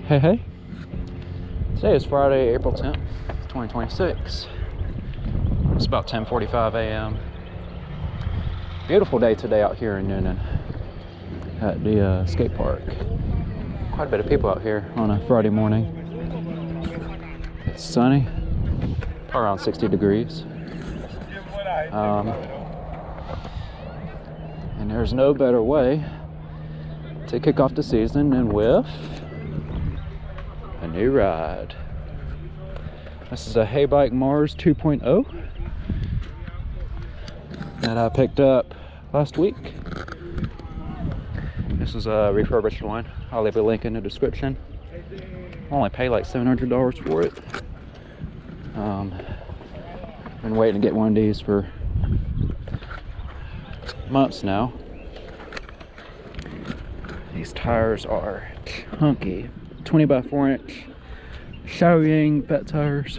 Hey. Today is Friday, April 10th, 2026. It's about 10:45 a.m. Beautiful day today out here in Noonan at the skate park. Quite a bit of people out here on a Friday morning. It's sunny, around 60 degrees. And there's no better way to kick off the season than with a new ride. This is a Heybike Mars 2.0 that I picked up last week. This is a refurbished one. I'll leave a link in the description. I only paid like $700 for it. Been waiting to get one of these for months now. These tires are chunky, 20 by 4 inch Shaoying fat tires,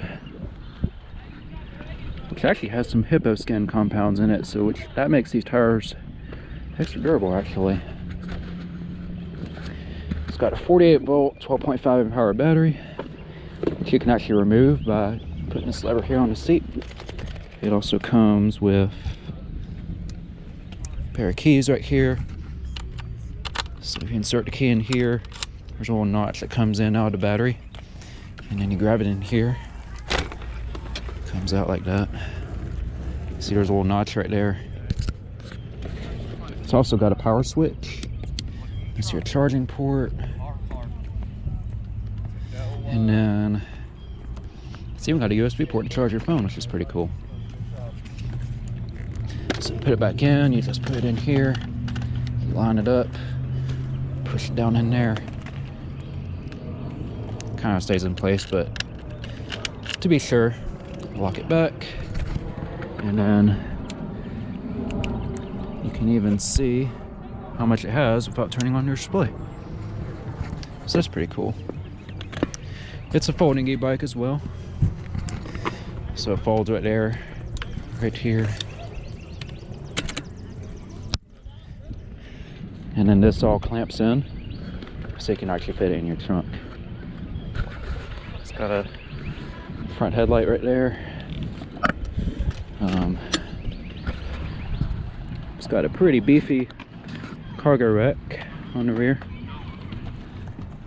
which actually has some hippo skin compounds in it, so that makes these tires extra durable actually. It's got a 48 volt 12.5 amp hour battery, which you can actually remove by putting this lever here on the seat. It also comes with a pair of keys right here. So if you insert the key in here, there's a little notch that comes in out of the battery, and then you grab it in here, it comes out like that. See, there's a little notch right there. It's also got a power switch. It's your charging port, and then it's even got a USB port to charge your phone, which is pretty cool. So put it back in, you just put it in here, you line it up, push it down in there. Kind of stays in place, but to be sure, lock it back, and then you can even see how much it has without turning on your display. So that's pretty cool. It's a folding e-bike as well, so it folds right there, right here. And then this all clamps in, so you can actually fit it in your trunk. It's got a front headlight right there. It's got a pretty beefy cargo rack on the rear.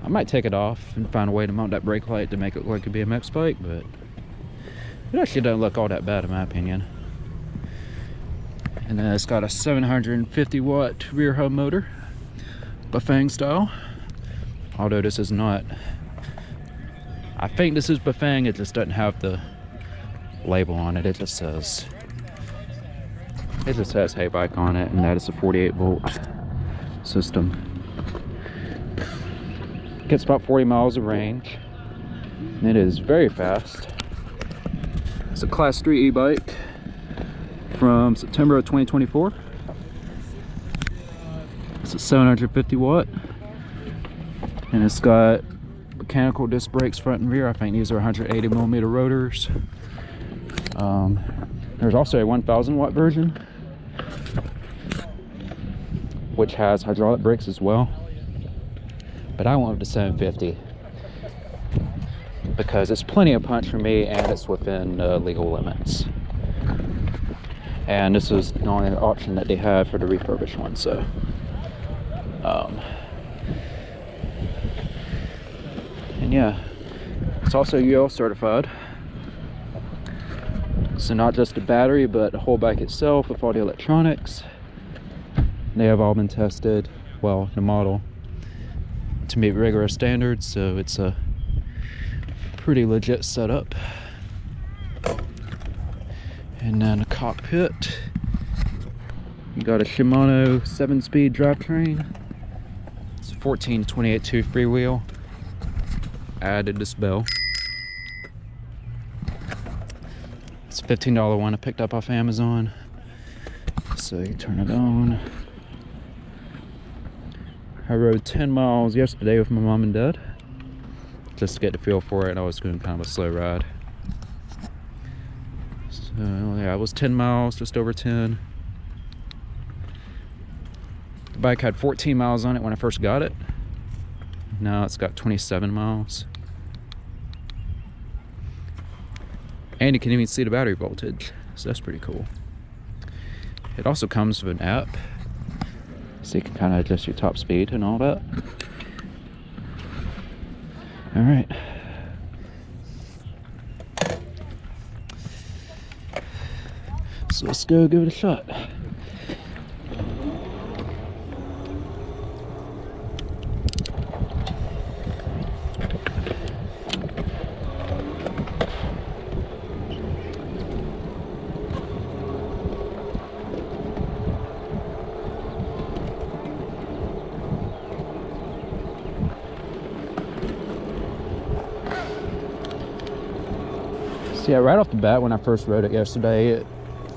I might take it off and find a way to mount that brake light to make it look like a BMX bike, but it actually doesn't look all that bad in my opinion. And then it's got a 750 watt rear hub motor, Bafang style. Although this is not, I think this is Bafang, it just doesn't have the label on it. It just says Heybike on it, and that is a 48 volt system. Gets about 40 miles of range, and it is very fast. It's a class 3 e-bike from September of 2024. It's a 750 watt, and it's got mechanical disc brakes front and rear. I think these are 180 millimeter rotors. There's also a 1000 watt version, which has hydraulic brakes as well, but I went with the 750 because it's plenty of punch for me, and it's within legal limits. And this is the only option that they have for the refurbished one, so and yeah, it's also UL certified, so not just the battery but the whole bike itself with all the electronics. They have all been tested, well, the model, to meet rigorous standards, so it's a pretty legit setup. And then a cockpit, you got a Shimano 7-speed drivetrain. It's 14 to 28.2 freewheel. Added this bell. It's a $15 one I picked up off Amazon. So you turn it on. I rode 10 miles yesterday with my mom and dad, just to get the feel for it, and I was doing kind of a slow ride. So yeah, it was 10 miles, just over 10. The bike had 14 miles on it when I first got it. Now it's got 27 miles. And you can even see the battery voltage, so that's pretty cool. It also comes with an app, so you can kind of adjust your top speed and all that. All right. So let's go give it a shot. So yeah, right off the bat, when I first rode it yesterday, it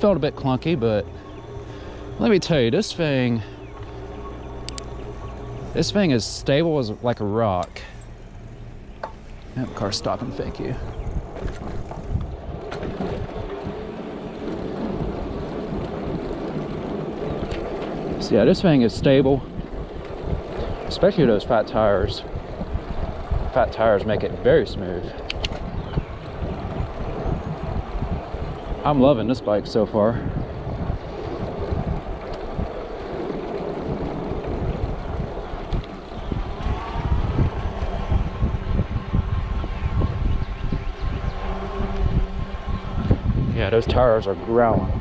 felt a bit clunky, but let me tell you, this thing is stable as like a rock. That car's stopping, thank you. So yeah, this thing is stable, especially those fat tires. Fat tires make it very smooth. I'm loving this bike so far. Yeah, those tires are growling.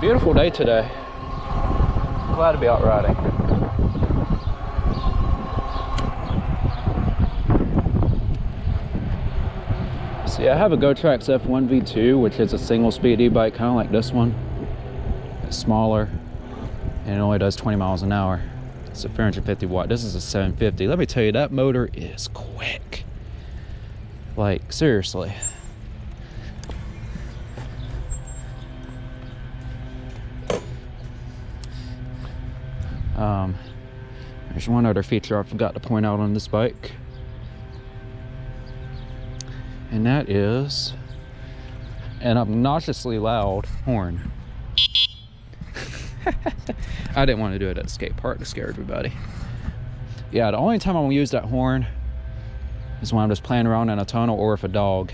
Beautiful day today. Glad to be out riding. So yeah, I have a GoTrax F1 V2, which is a single speed e-bike, kind of like this one. It's smaller and it only does 20 miles an hour. It's a 450 watt. This is a 750. Let me tell you, that motor is quick. Like, seriously. There's one other feature I forgot to point out on this bike, and that is an obnoxiously loud horn. I didn't want to do it at the skate park to scare everybody. Yeah, the only time I'm gonna use that horn is when I'm just playing around in a tunnel or if a dog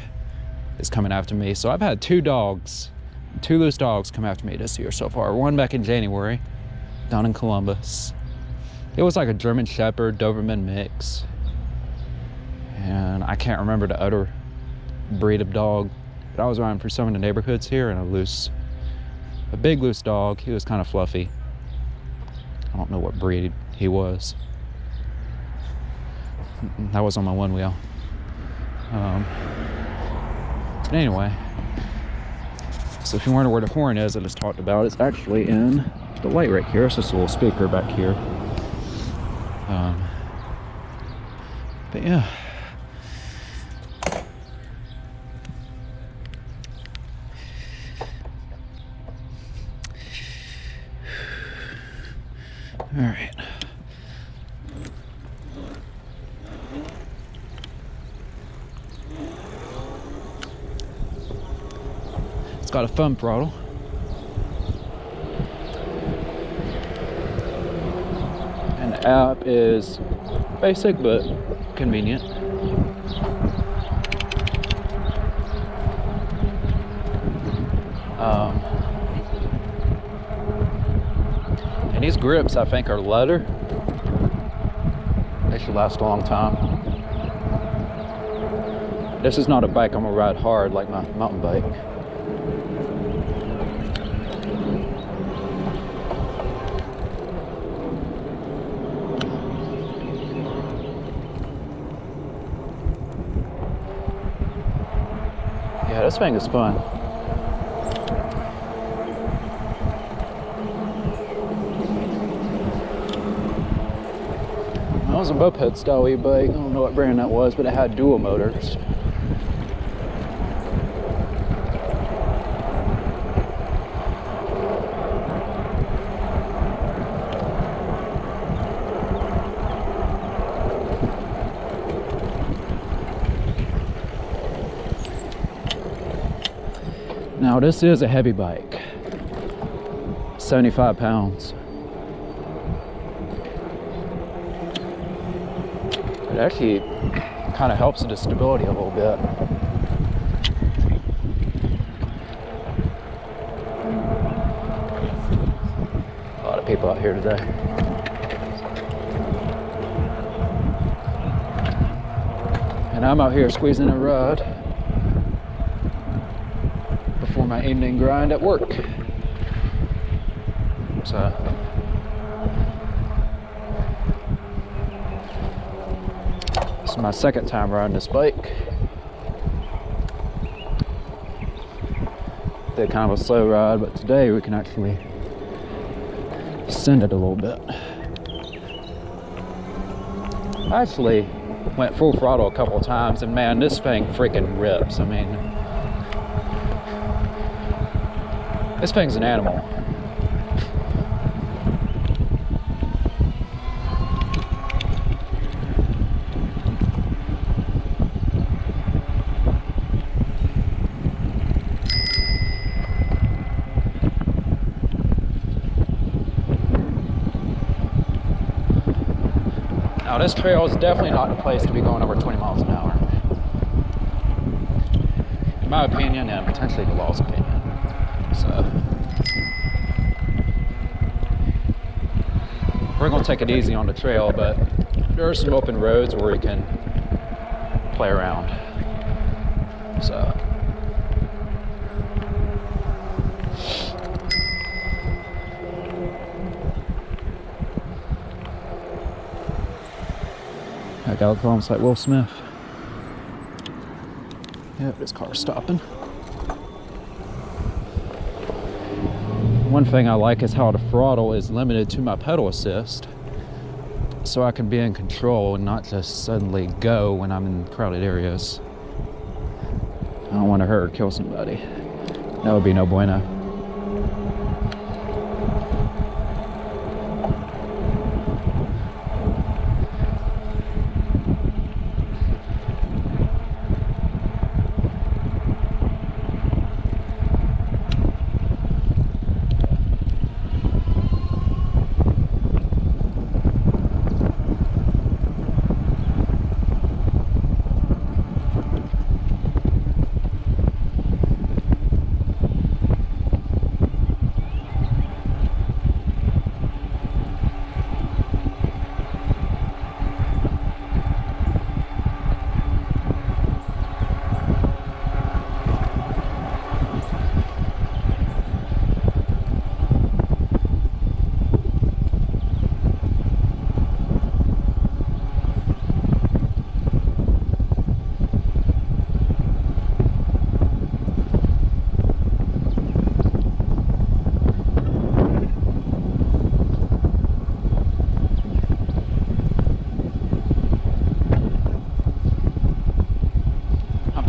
is coming after me. So I've had two loose dogs come after me this year so far. One back in January down in Columbus. It was like a German Shepherd Doberman mix, and I can't remember the other breed of dog, but I was riding through some of the neighborhoods here, and a big loose dog. He was kind of fluffy. I don't know what breed he was. That was on my one wheel. But anyway, so if you wonder where the horn is I just talked about, it's actually in the light right here. It's just a little speaker back here. But yeah. All right. It's got a thumb throttle. And the app is basic but convenient. And these grips, I think, are leather. They should last a long time. This is not a bike I'm gonna ride hard like my mountain bike. Yeah, this thing is fun. was a moped style e-bike. I don't know what brand that was, but it had dual motors. Now this is a heavy bike, 75 pounds. It actually kind of helps with the stability a little bit. A lot of people out here today. And I'm out here squeezing a ride before my evening grind at work. So this is my second time riding this bike. Did kind of a slow ride, but today we can actually send it a little bit. I actually went full throttle a couple of times, and man, this thing freaking rips. I mean, this thing's an animal. Now this trail is definitely not the place to be going over 20 miles an hour. In my opinion, and potentially the law's opinion. So we're gonna take it easy on the trail, but there are some open roads where you can play around. So I got almost like Will Smith. Yep, this car's stopping. One thing I like is how the throttle is limited to my pedal assist, so I can be in control and not just suddenly go when I'm in crowded areas. I don't want to hurt or kill somebody. That would be no bueno.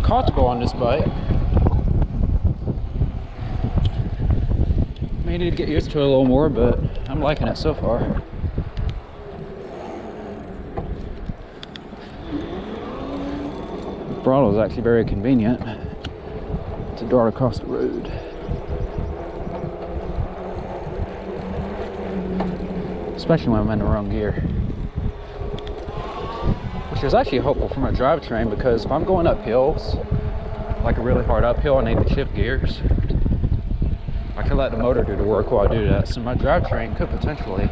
Comfortable on this bike. May need to get used to it a little more, but I'm liking it so far. The throttle is actually very convenient to dart across the road. Especially when I'm in the wrong gear. Which is actually helpful for my drivetrain, because if I'm going up hills, like a really hard uphill, I need to shift gears. I can let the motor do the work while I do that, so my drivetrain could potentially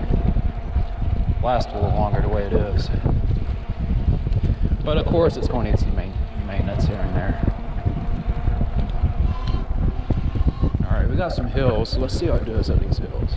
last a little longer the way it is. But of course, it's going to need some maintenance here and there. Alright, we got some hills, so let's see how it does at these hills.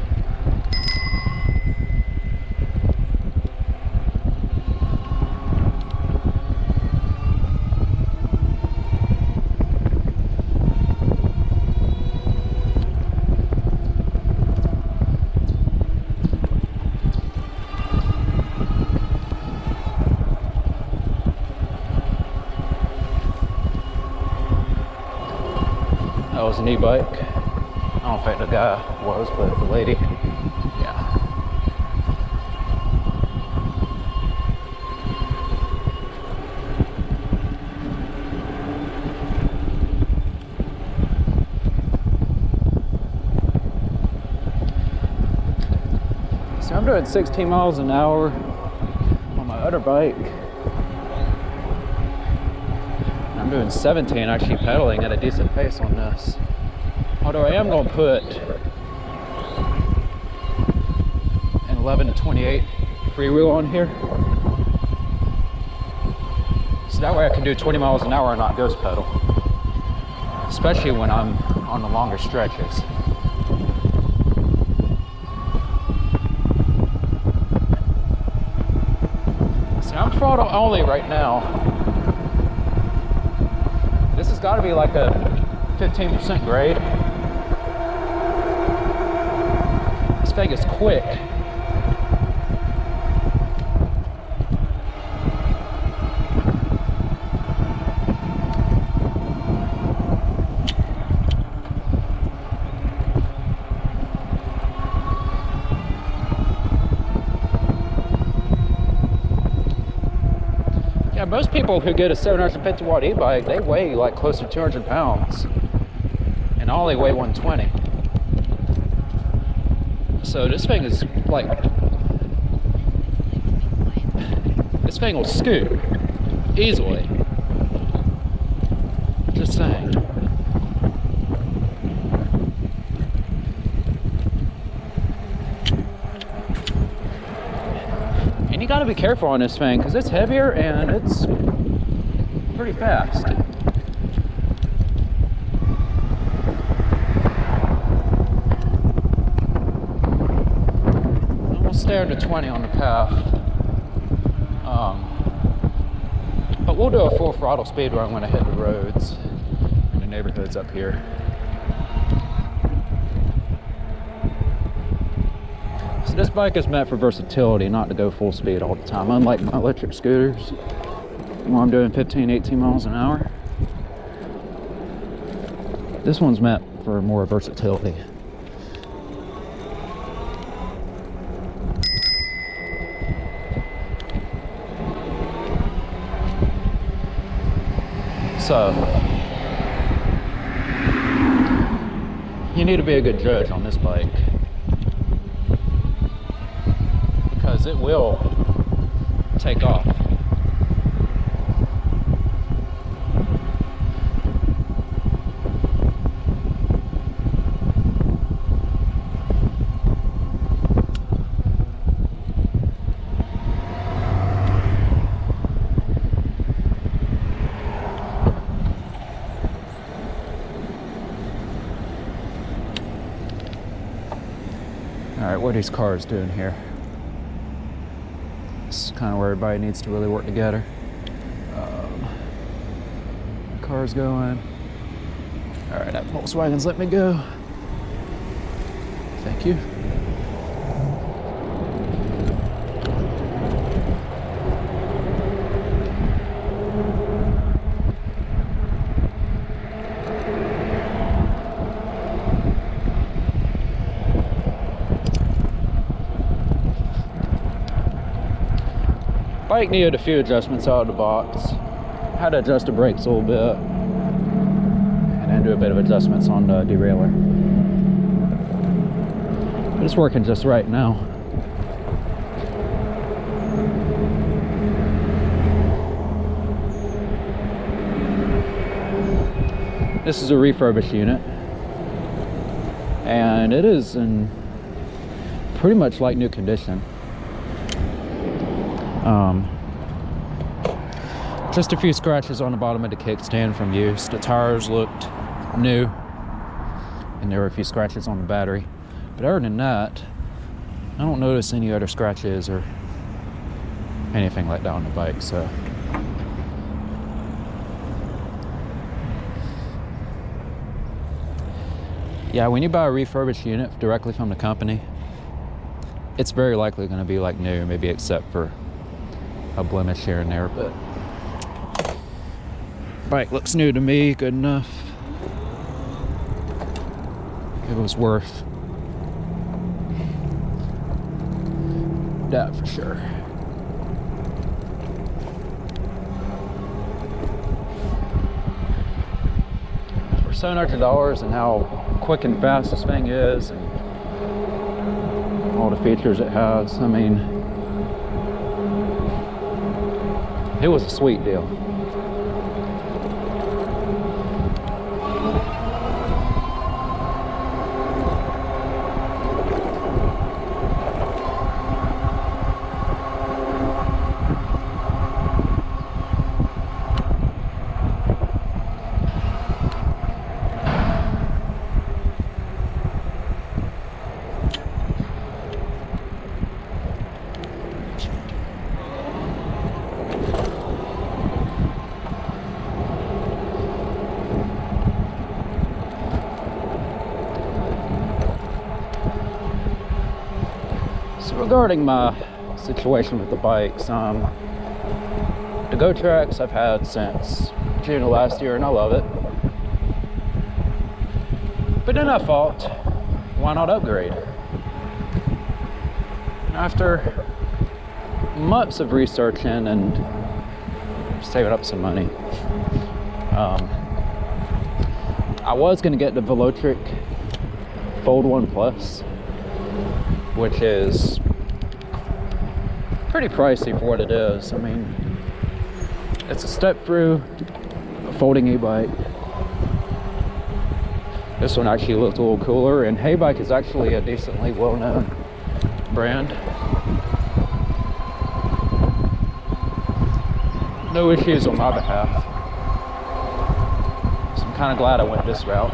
was an e-bike. I don't think the guy was, but the lady, yeah. So I'm doing 16 miles an hour on my other bike. I'm doing 17 actually pedaling at a decent pace on this. Although I am going to put an 11 to 28 freewheel on here. So that way I can do 20 miles an hour and not ghost pedal. Especially when I'm on the longer stretches. See, I'm throttle only right now. This has got to be like a 15% grade. This thing is quick. Yeah, most people who get a 750 watt e-bike, they weigh like close to 200 pounds. And I only weigh 120. So this thing is like, this thing will scoot easily. Just saying. And you gotta be careful on this thing because it's heavier and it's pretty fast. Stay under 20 on the path, but we'll do a full throttle speed run when I hit the roads in the neighborhoods up here. So this bike is meant for versatility, not to go full speed all the time, unlike my electric scooters where I'm doing 15, 18 miles an hour. This one's meant for more versatility. So, you need to be a good judge on this bike because it will take off. Alright, what are these cars doing here? This is kind of where everybody needs to really work together. Cars going. Alright, that Volkswagen's let me go. Thank you. Bike needed a few adjustments out of the box. Had to adjust the brakes a little bit and then do a bit of adjustments on the derailleur. But it's working just right now. This is a refurbished unit and it is in pretty much like new condition. Just a few scratches on the bottom of the kickstand from use. The tires looked new and there were a few scratches on the battery. But other than that, I don't notice any other scratches or anything like that on the bike, so. Yeah, when you buy a refurbished unit directly from the company, it's very likely going to be like new, maybe except for a blemish here and there, but bike looks new to me, good enough. it was worth that for sure. For $700 and how quick and fast this thing is and all the features it has, I mean, it was a sweet deal. Regarding my situation with the bikes, the Go Tracks I've had since June of last year, and I love it. But then I thought, why not upgrade? After months of researching and saving up some money, I was going to get the Velotric Fold 1 Plus, which is pretty pricey for what it is. I mean, it's a step through a folding e-bike. This one actually looked a little cooler, and Heybike is actually a decently well-known brand. No issues on my behalf. So I'm kind of glad I went this route.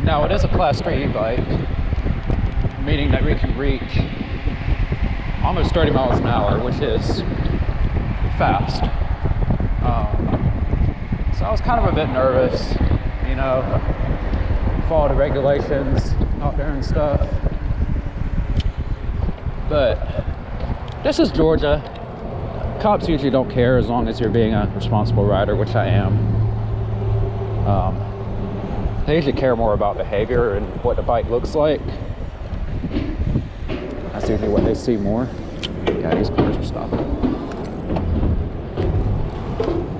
Now it is a Class 3 e-bike, meaning that we can reach almost 30 miles an hour, which is fast. So I was kind of a bit nervous, you know, follow the regulations out there and stuff. But this is Georgia. Cops usually don't care as long as you're being a responsible rider, which I am. They usually care more about behavior and what the bike looks like. That's usually what they see more. Yeah, these cars are stopping.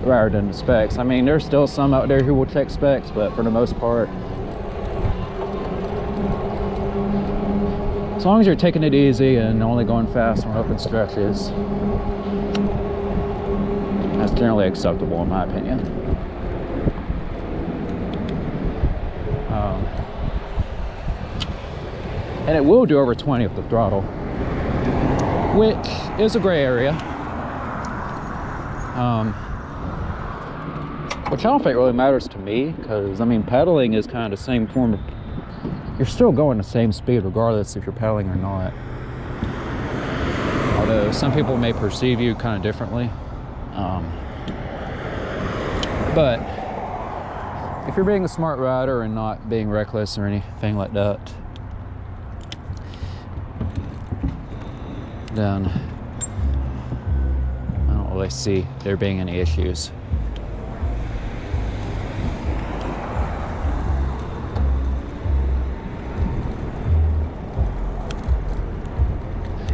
Rather than the specs. I mean, there's still some out there who will check specs, but for the most part, as long as you're taking it easy and only going fast on open stretches, that's generally acceptable in my opinion. And it will do over 20 with the throttle, which is a gray area, which I don't think really matters to me, because I mean, pedaling is kind of the same form of, you're still going the same speed regardless if you're pedaling or not, although some people may perceive you kind of differently. But if you're being a smart rider and not being reckless or anything like that, then I don't really see there being any issues.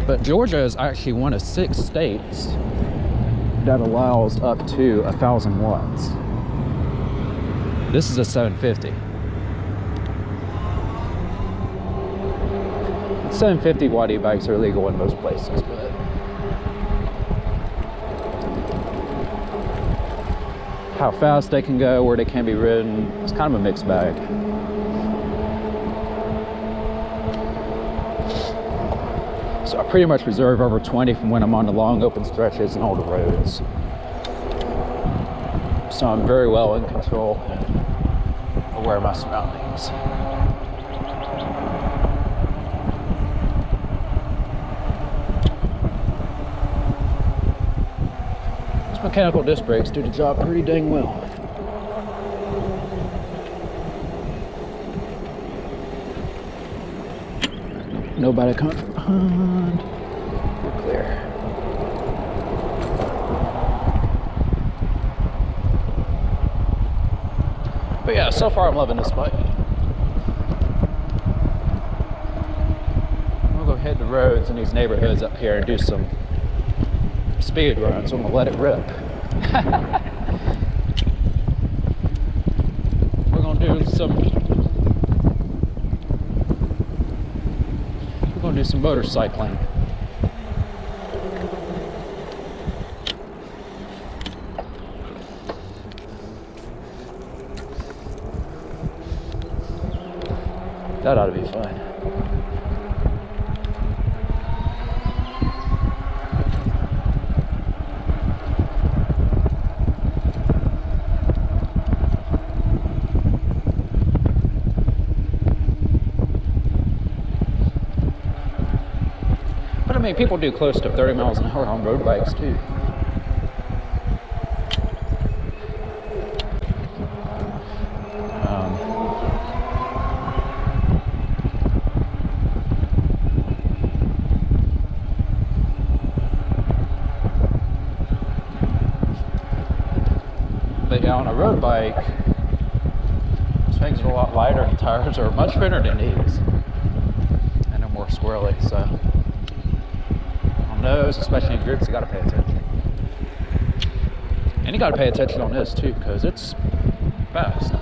But Georgia is actually one of 6 states that allows up to 1,000 watts. This is a 750. 750 watt e-bikes are legal in most places, but how fast they can go, where they can be ridden, it's kind of a mixed bag. So I pretty much reserve over 20 from when I'm on the long open stretches and all the roads. So I'm very well in control, aware of my surroundings. These mechanical disc brakes do the job pretty dang well. Nobody coming from behind. We're clear. But yeah, so far I'm loving this bike. I'm gonna go hit the roads in these neighborhoods up here and do some speed runs. I'm gonna let it rip. We're gonna do some motorcycling. That ought to be fun. But I mean, people do close to 30 miles an hour on road bikes too. But yeah, on a road bike, this thing's a lot lighter. The tires are much thinner than these, and they're more squirrely. So on those, especially in groups, you got to pay attention. And you got to pay attention on this too, because it's fast.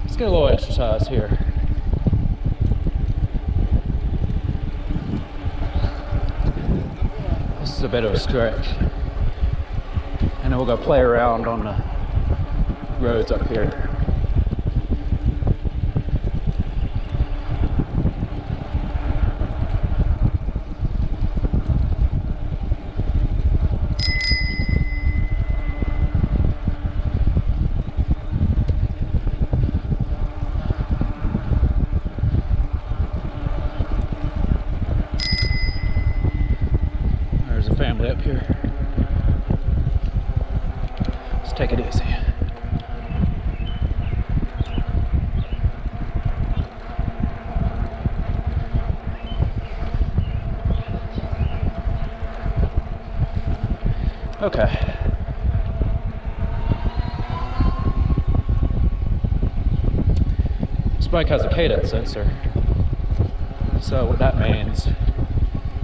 Let's get a little exercise here. This is a bit of a stretch. And then we'll go play around on the roads up here. Family up here. Let's take it easy. Okay. This bike has a cadence sensor. So what that means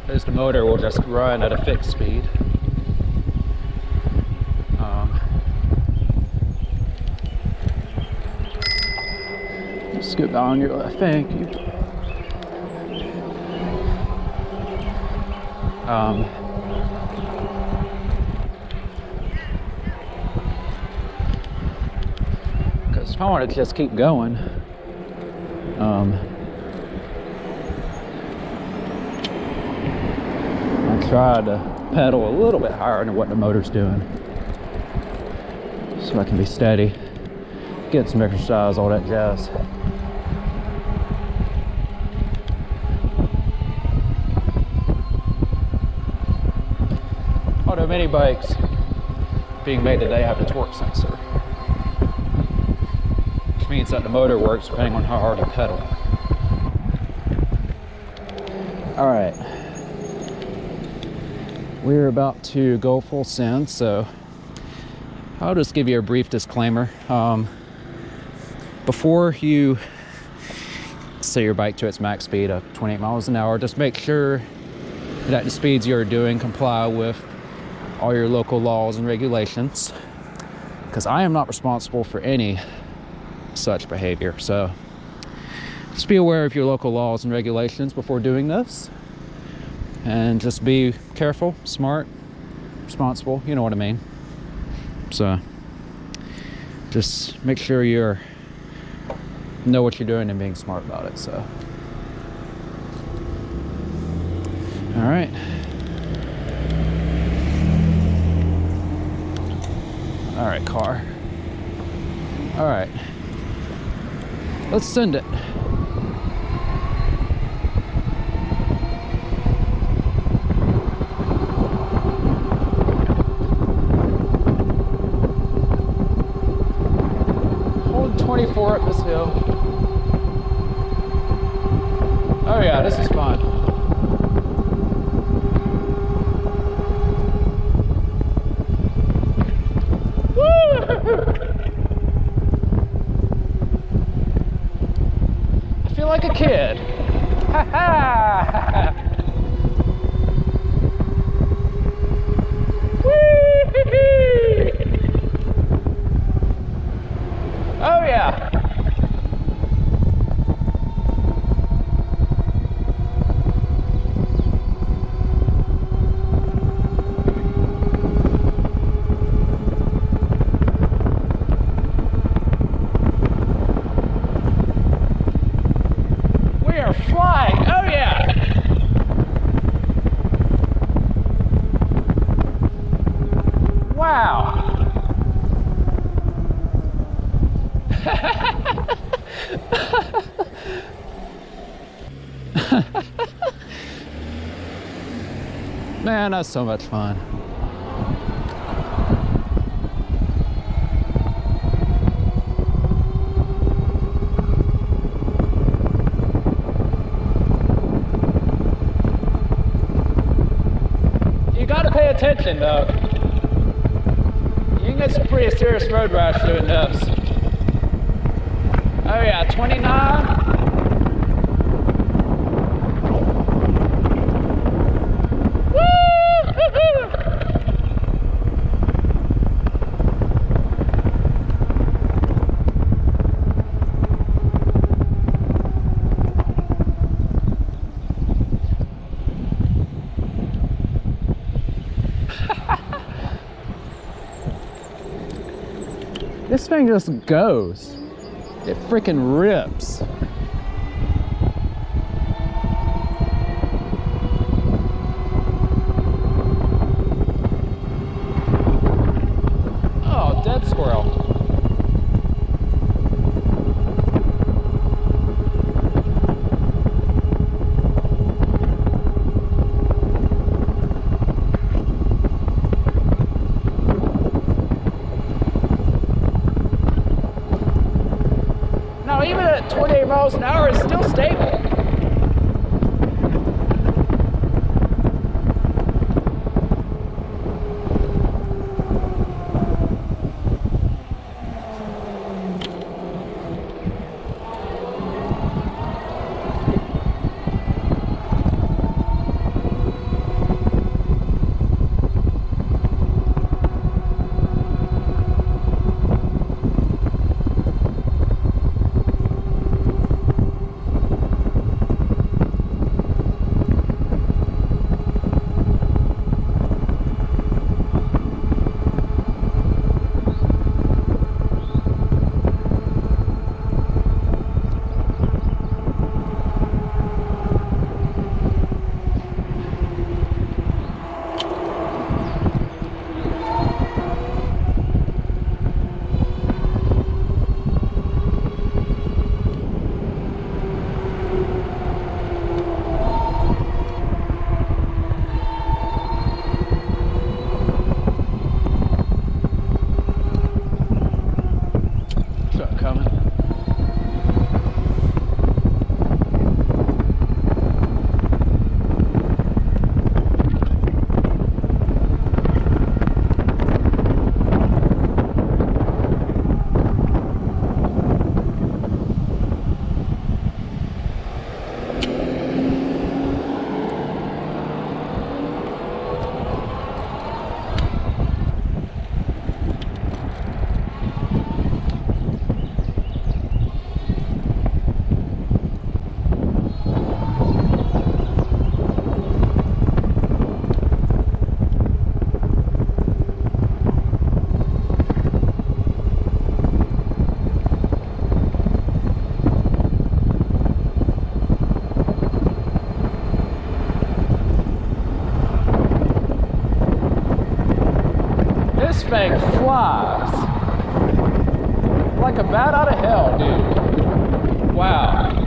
is the motor will just run at a fixed speed. Scoot down your left, thank you. Because if I want to just keep going, try to pedal a little bit higher than what the motor's doing, so I can be steady, get some exercise, all that jazz. Although many bikes being made today have the torque sensor, which means that the motor works depending on how hard you pedal. All right. We're about to go full send, so I'll just give you a brief disclaimer. Before you set your bike to its max speed of 28 miles an hour, just make sure that the speeds you're doing comply with all your local laws and regulations, because I am not responsible for any such behavior. So just be aware of your local laws and regulations before doing this, and just be careful, smart, responsible, you know what I mean. So just make sure you're know what you're doing and being smart about it. So all right, car, all right, let's send it. Hold 24 up this hill. Oh yeah, this is fun. I feel like a kid. Ha ha! Oh yeah! Flying! Oh yeah! Wow! Man, that's so much fun. Pay attention though. You can get some pretty serious road rash doing this. Oh yeah, 29. This thing just goes. It freaking rips. Oh, dead squirrel. Now, even at 28 miles an hour, it's still stable. This thing flies like a bat out of hell, dude. Wow.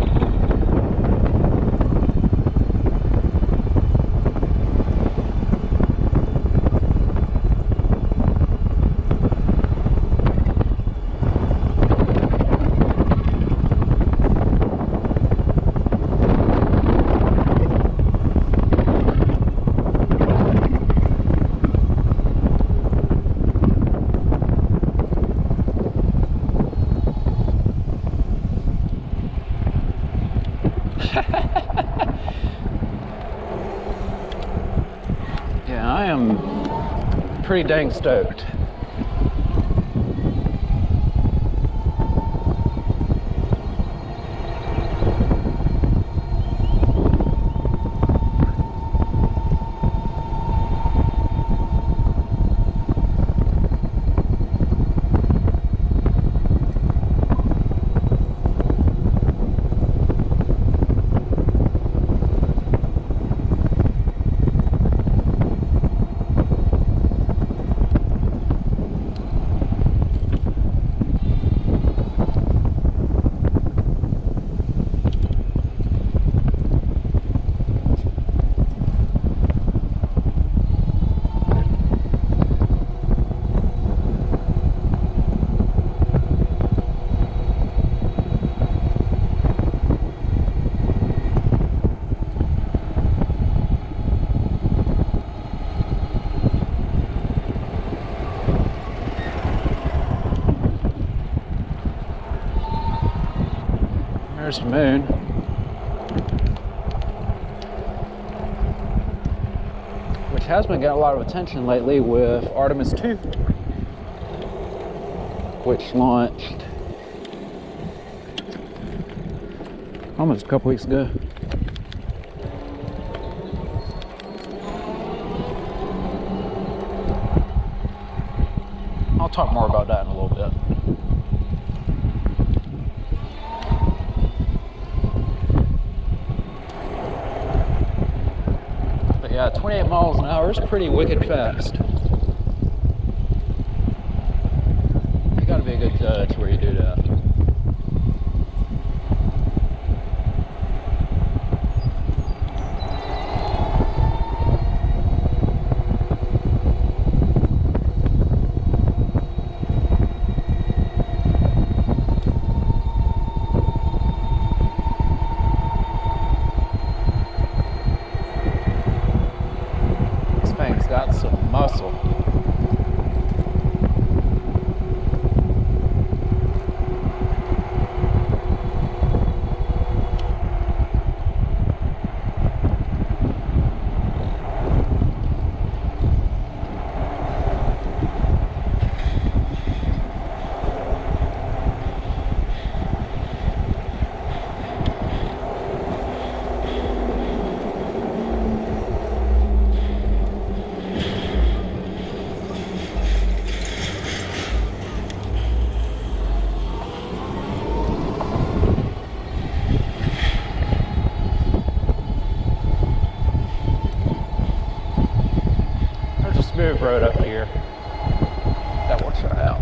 Yeah, I am pretty dang stoked. There's the moon. Which has been getting a lot of attention lately with Artemis 2, which launched almost a couple weeks ago. I'll talk more about that in a little bit. Yeah, 28 miles an hour is pretty wicked fast. You gotta be a good judge where you do that. Got some muscle. Smooth road up here that works out.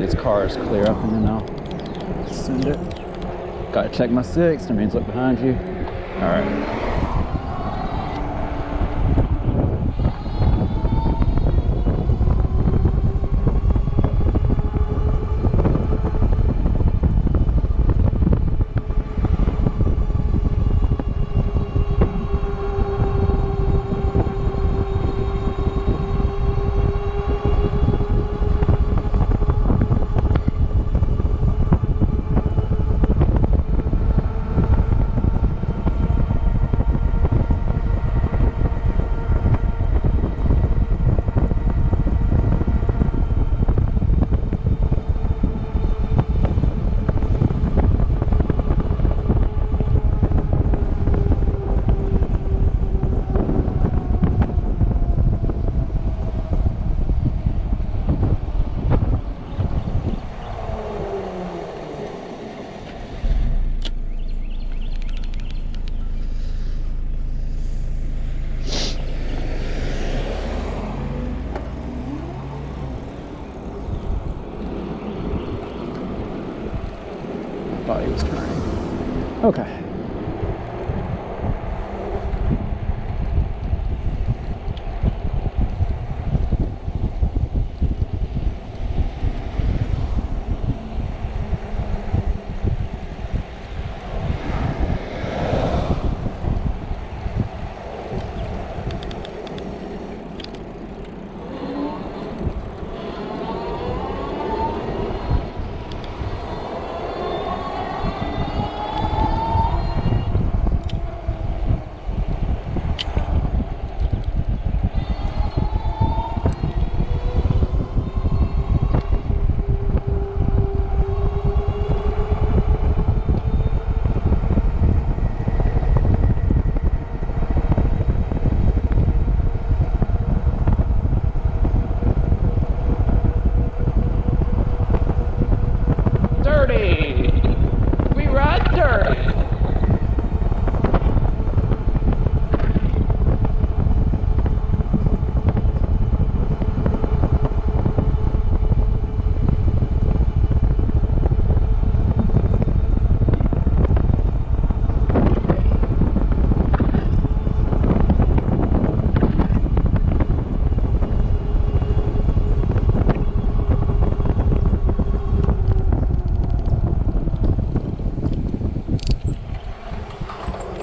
these cars clear up and then I'll send it. Gotta check my 6, that means look behind you. All right. Thought he was turning. Okay.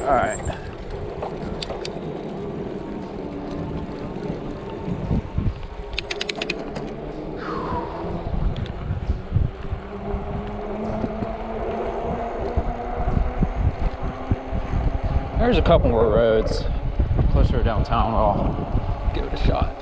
All right. There's a couple more roads closer to downtown. I'll give it a shot.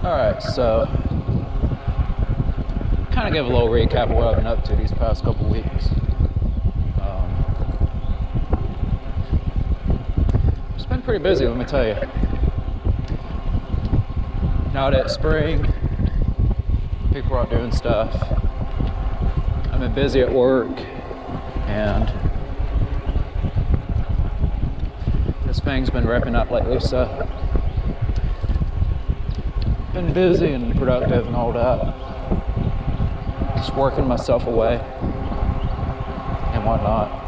Alright, so kind of give a little recap of what I've been up to these past couple weeks. It's been pretty busy, let me tell you. Now that it's spring, people are out doing stuff. I've been busy at work, and this thing's been wrapping up lately, so been busy and productive and all that. Just working myself away and whatnot.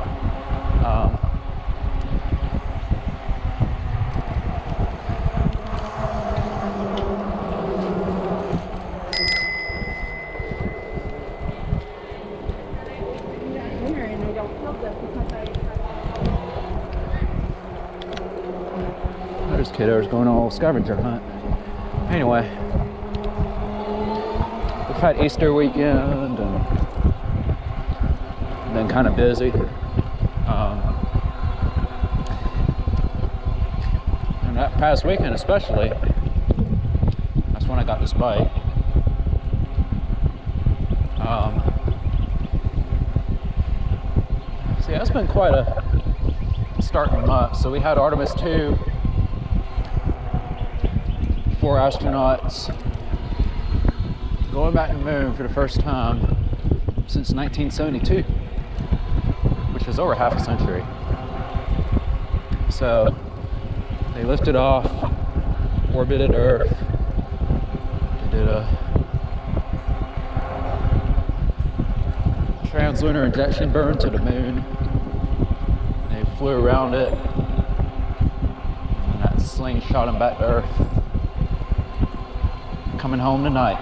There's kiddos going on a little scavenger hunt. Anyway, we've had Easter weekend and been kind of busy. And that past weekend especially, that's when I got this bike. See, that's been quite a start in the month. So we had Artemis 2, 4 astronauts going back to the moon for the first time since 1972, which is over half a century. So they lifted off, orbited Earth, they did a translunar injection burn to the moon, they flew around it, and that sling shot them back to Earth. Coming home tonight.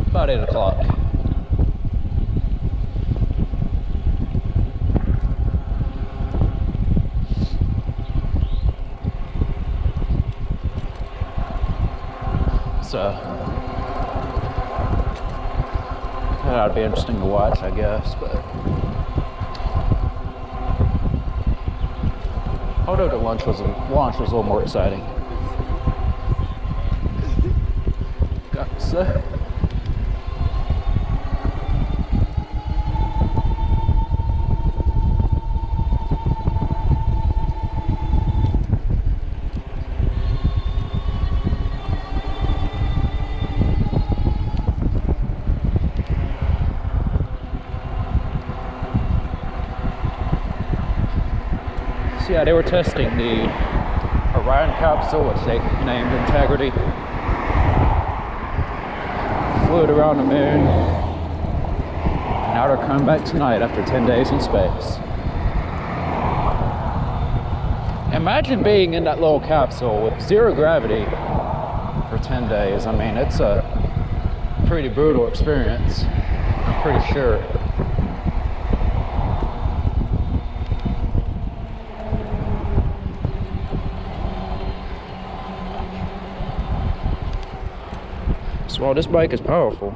About 8 o'clock. So that'd be interesting to watch, I guess, but although the launch was a little more exciting. Got to say. Yeah, they were testing the Orion capsule, which they named Integrity. Flew it around the moon. And now they're coming back tonight after 10 days in space. Imagine being in that little capsule with 0 gravity for 10 days. I mean, it's a pretty brutal experience, I'm pretty sure. Well, this bike is powerful.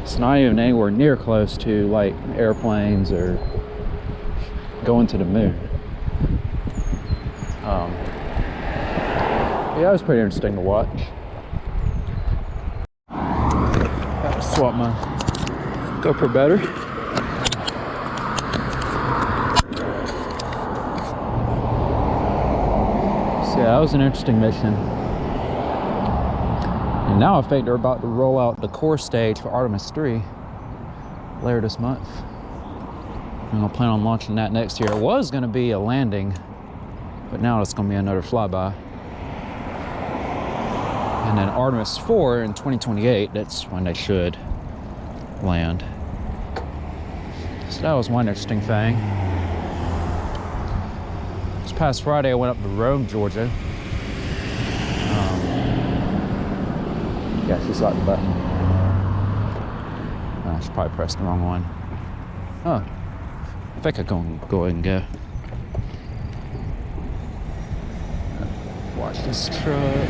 It's not even anywhere near close to like airplanes or going to the moon. Yeah, it was pretty interesting to watch. Have to swap my GoPro battery. Yeah, that was an interesting mission. And now I think they're about to roll out the core stage for Artemis 3 later this month. I'm gonna plan on launching that next year. It was gonna be a landing, but now it's gonna be another flyby. And then Artemis 4 in 2028, that's when they should land. So that was one interesting thing. This past Friday, I went up to Rome, Georgia. Yeah, she's like the button. I should probably press the wrong one. Oh, I think I can go ahead and go. Watch this truck.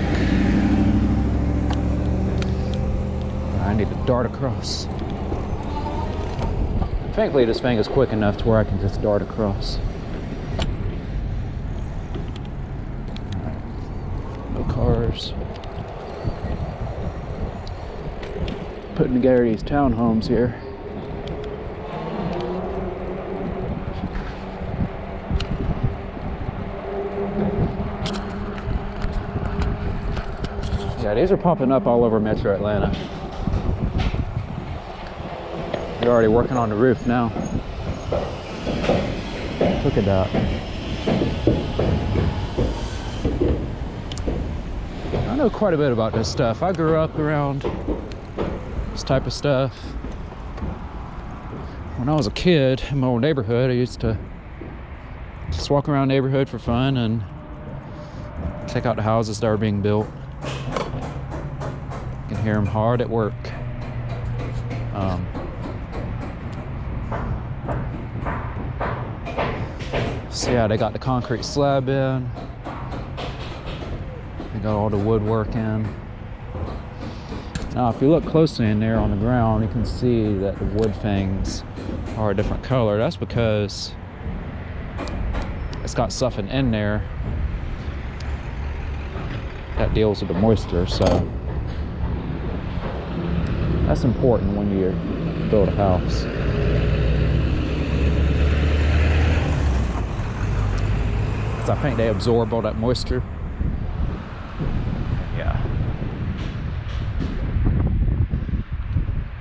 I need to dart across. Thankfully, this thing is quick enough to where I can just dart across. No cars. Putting together these townhomes here. Yeah, these are popping up all over Metro Atlanta. They're already working on the roof now. Look at that. I know quite a bit about this stuff. I grew up around this type of stuff. When I was a kid in my old neighborhood, I used to just walk around the neighborhood for fun and check out the houses that are being built. You can hear them hard at work. So yeah, they got the concrete slab in. They got all the woodwork in. Now, if you look closely in there on the ground, you can see that the wood fangs are a different color. That's because it's got stuff in there that deals with the moisture, so that's important when you build a house. Because I think they absorb all that moisture.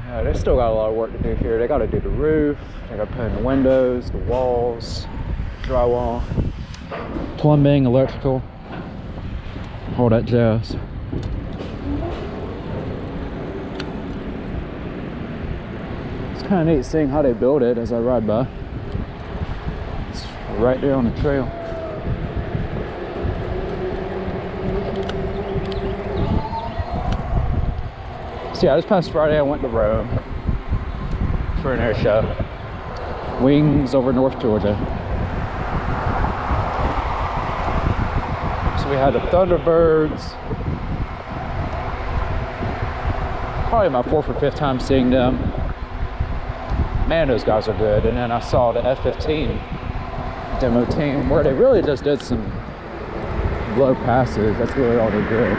Yeah, they still got a lot of work to do here. They got to do the roof, they got to put in the windows, the walls, drywall, plumbing, electrical, all that jazz. It's kind of neat seeing how they build it as I ride by. It's right there on the trail. So yeah, this past Friday I went to Rome for an air show. Wings over North Georgia. So we had the Thunderbirds. Probably my 4th or 5th time seeing them. Man, those guys are good. And then I saw the F-15 demo team where they really just did some low passes. That's really all they did.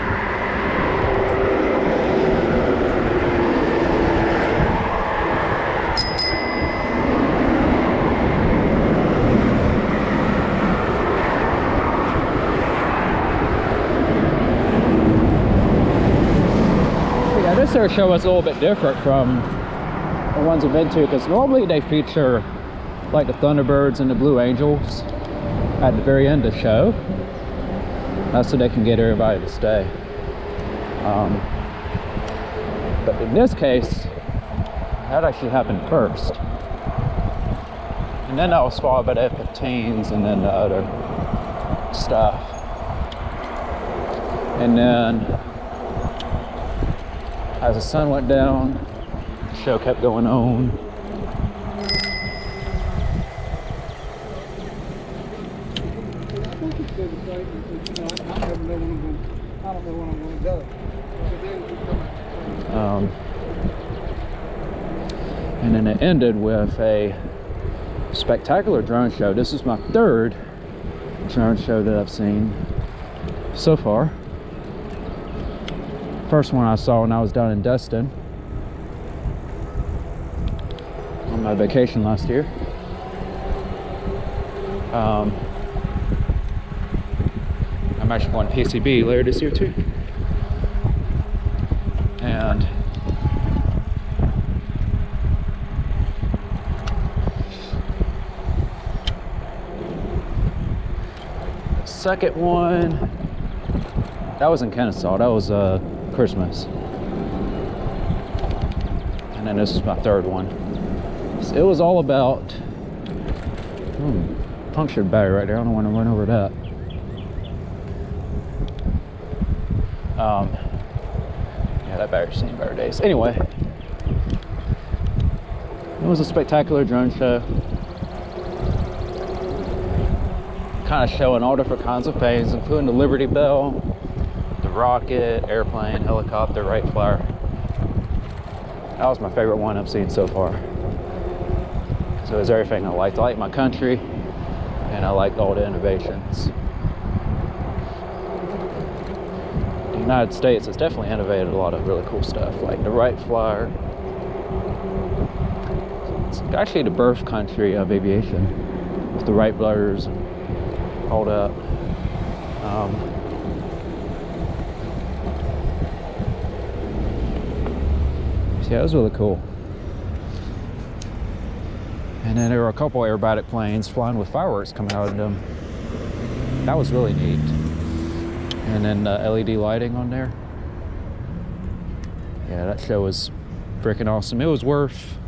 This air show was a little bit different from the ones I've been to, because normally they feature like the Thunderbirds and the Blue Angels at the very end of the show. That's so they can get everybody to stay. But in this case, that actually happened first. And then that was followed by the F-15s and then the other stuff. And then as the sun went down, the show kept going on. And then it ended with a spectacular drone show. This is my 3rd drone show that I've seen so far. First one I saw when I was down in Destin on my vacation last year. I'm actually going to PCB later this year too. And the second one, that was in Kennesaw. That was Christmas. And then this is my 3rd one. So it was all about punctured battery right there. I don't want to run over that. Yeah, that battery's seen better days. Anyway, it was a spectacular drone show. Kind of showing all different kinds of things, including the Liberty Bell, the rocket, airplane, helicopter, Wright Flyer. That was my favorite one I've seen so far. So it was everything I liked. I liked my country, and I liked all the innovations. The United States has definitely innovated a lot of really cool stuff, like the Wright Flyer. It's actually the birth country of aviation, with the Wright brothers and all that. So yeah, it was really cool. And then there were a couple aerobatic planes flying with fireworks coming out of them. That was really neat. And then LED lighting on there. Yeah, that show was freaking awesome. It was worth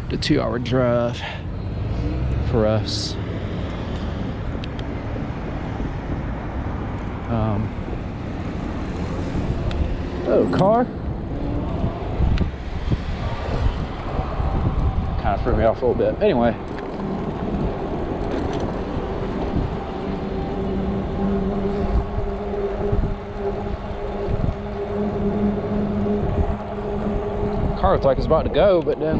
the 2-hour drive for us. Oh, car. Kind of threw me off a little bit. Anyway. Car looked like it's about to go, but then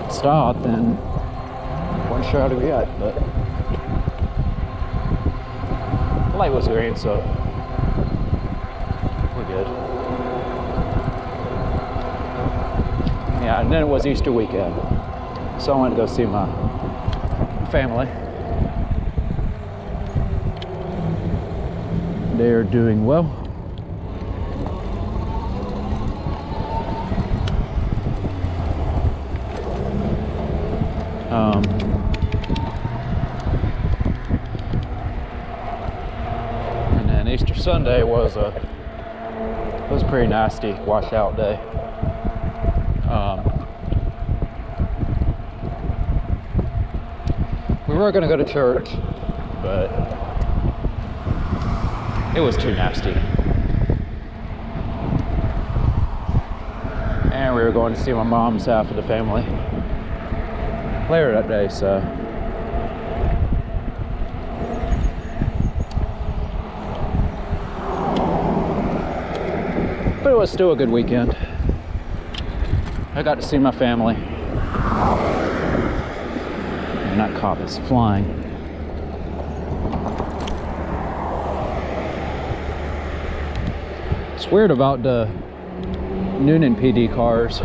it stopped and wasn't sure how to react, but the light was green, so we're good. Yeah, and then it was Easter weekend, so I went to go see my family. They're doing well. And then Easter Sunday was a pretty nasty washout day. We were going to go to church, but it was too nasty. And we were going to see my mom's half of the family later that day, so but it was still a good weekend. I got to see my family. And that cop is flying. It's weird about the Noonan PD cars.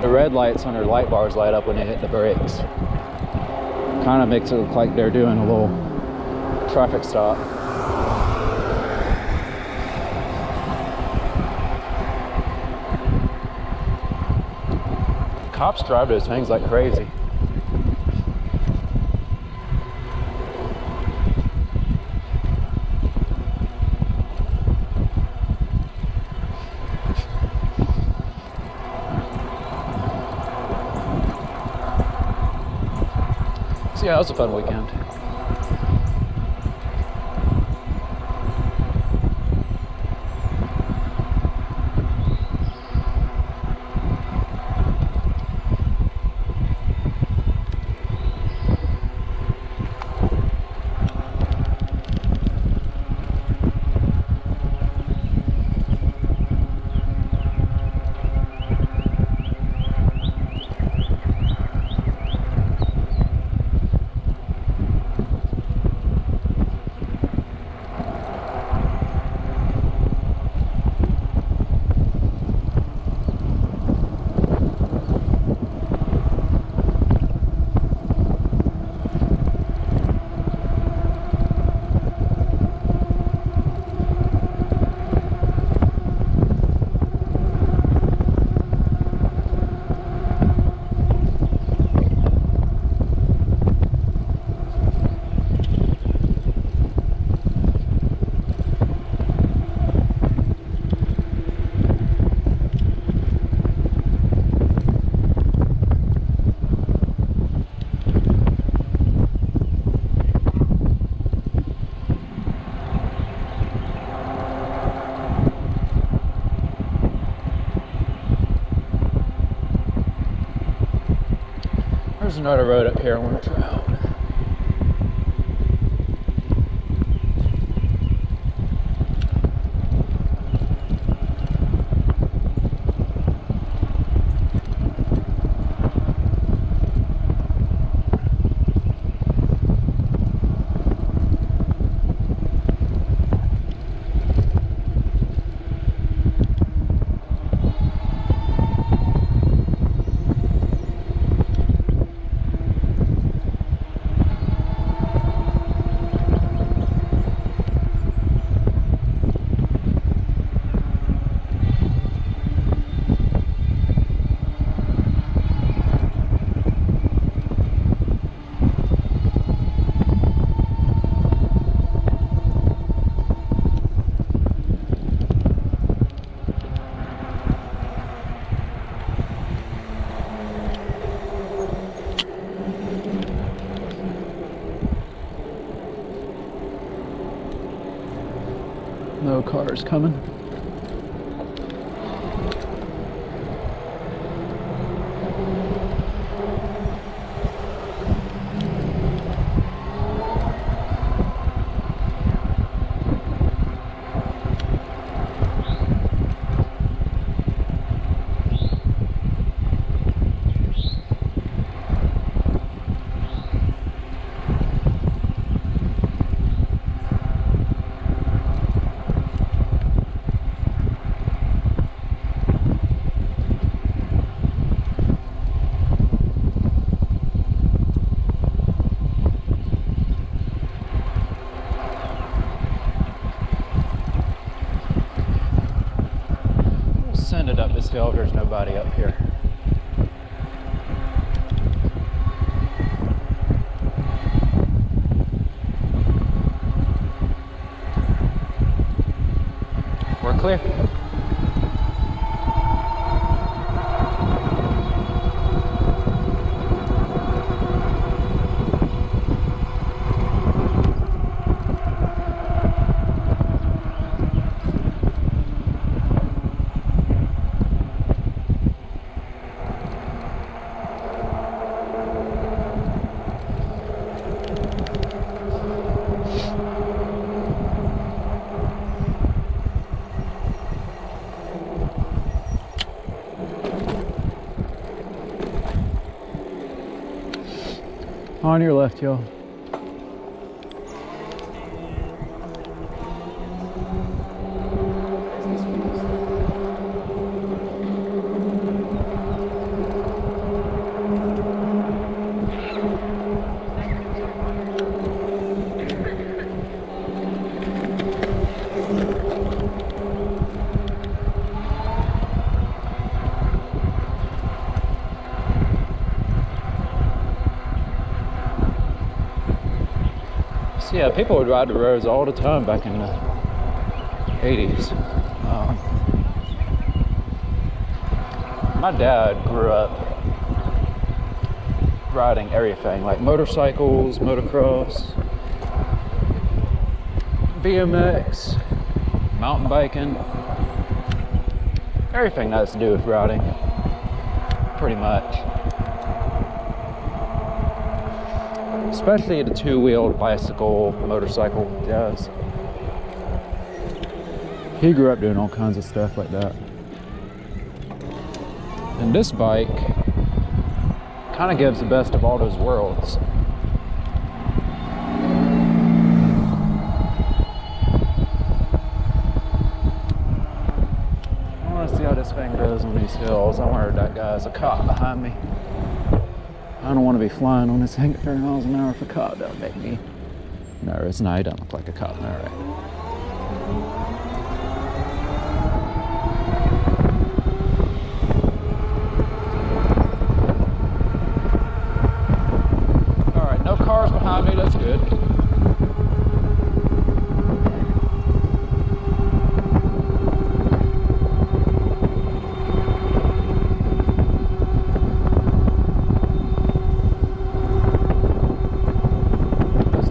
The red lights on their light bars light up when they hit the brakes. Kind of makes it look like they're doing a little traffic stop. Cops drive those things like crazy. So yeah, it was a fun weekend. There's another road up here I want to try out. No cars coming. Send it up this hill. There's nobody up here. We're clear. On your left, y'all. Yeah, people would ride the roads all the time back in the 80s. My dad grew up riding everything, like motorcycles, motocross, BMX, mountain biking, everything that has to do with riding, pretty much. Especially the two-wheeled bicycle, motorcycle guys. He grew up doing all kinds of stuff like that. And this bike kind of gives the best of all those worlds. I want to see how this thing goes on these hills. I wonder if that guy's a cop behind me. I don't want to be flying on this thing at 30 miles an hour if a cop don't make me nervous. No, he doesn't look like a cop. All right. All right, no cars behind me. That's good.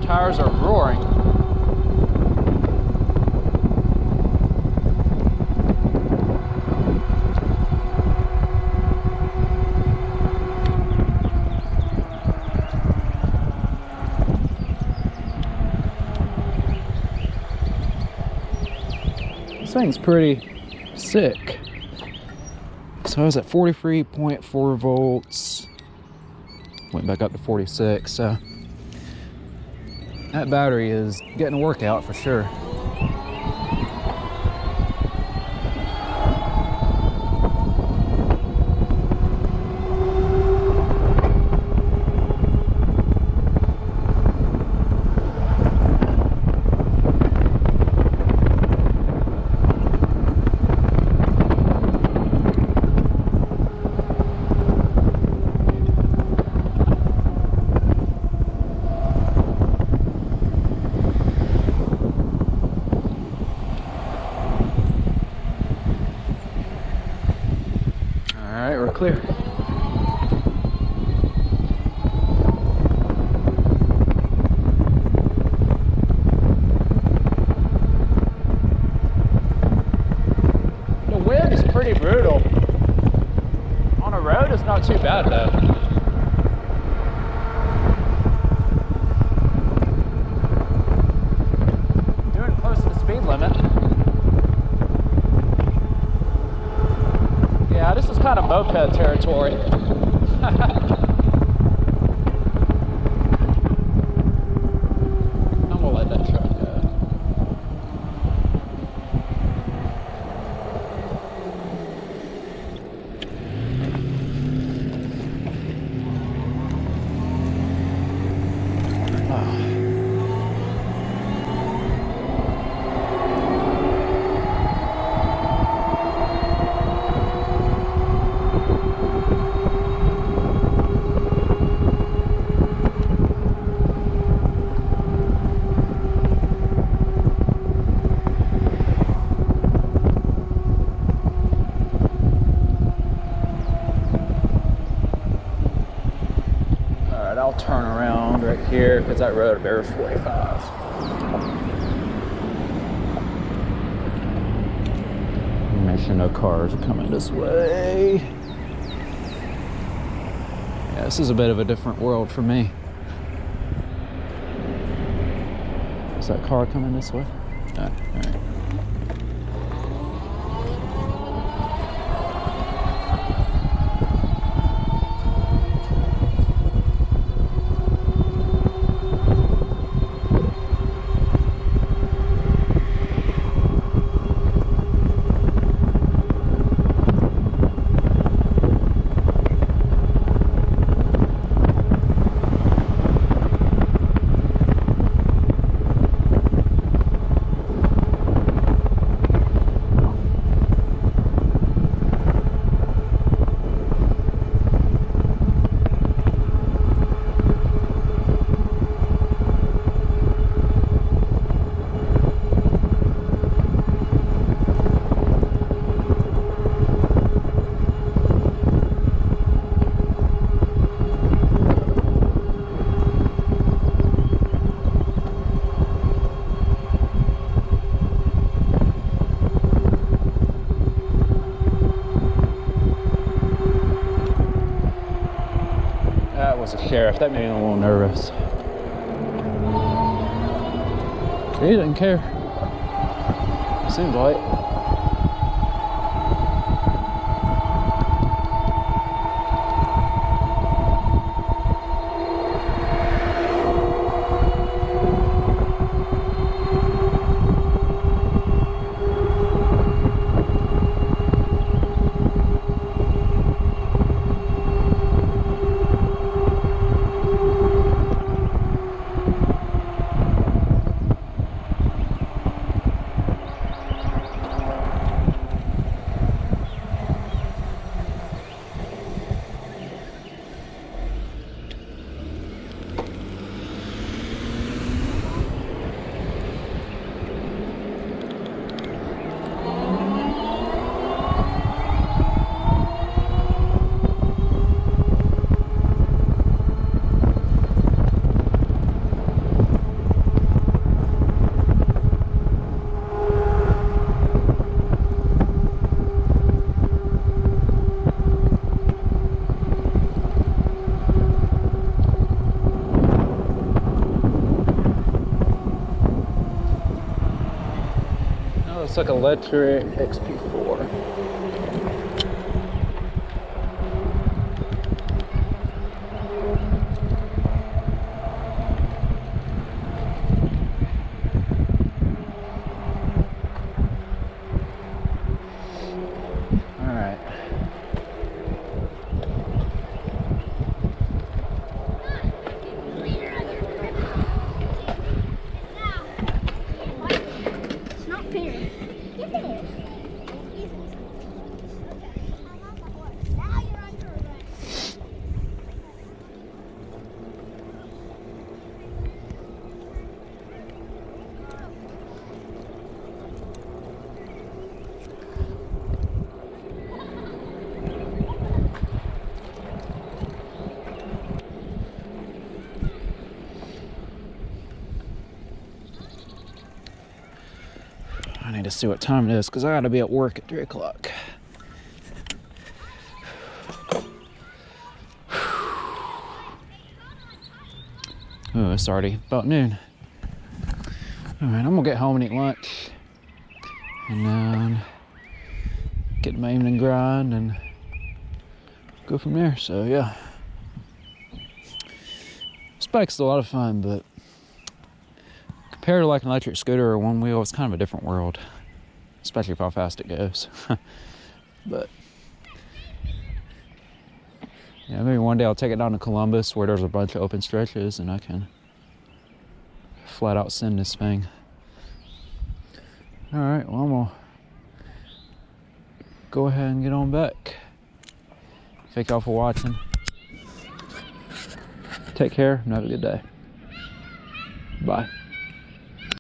Tires are roaring. This thing's pretty sick. So I was at 43.4 volts. Went back up to 46. So that battery is getting a workout for sure. All right, we're clear. bad though. Doing close to the speed limit. Yeah, this is kind of moped territory. I'm gonna let that truck go. I'll turn around right here because that road bears 45. Make sure no cars are coming this way. Yeah, this is a bit of a different world for me. Is that car coming this way? No, all right. Was a sheriff. That made me a little nervous. He didn't care. Seemed like. It's like a electric XP4. All right. It's not fair. Yes, it is. Now you're under arrest. I need to see what time it is because I gotta be at work at 3 o'clock. Oh, it's already about noon. All right, I'm gonna get home and eat lunch, and then get my evening grind and go from there. So yeah, this bike's a lot of fun, but compared to like an electric scooter or one wheel, it's kind of a different world, especially for how fast it goes. But yeah, maybe one day I'll take it down to Columbus where there's a bunch of open stretches and I can flat out send this thing. All right, well, I'm gonna go ahead and get on back. Thank y'all for watching. Take care and have a good day. Bye.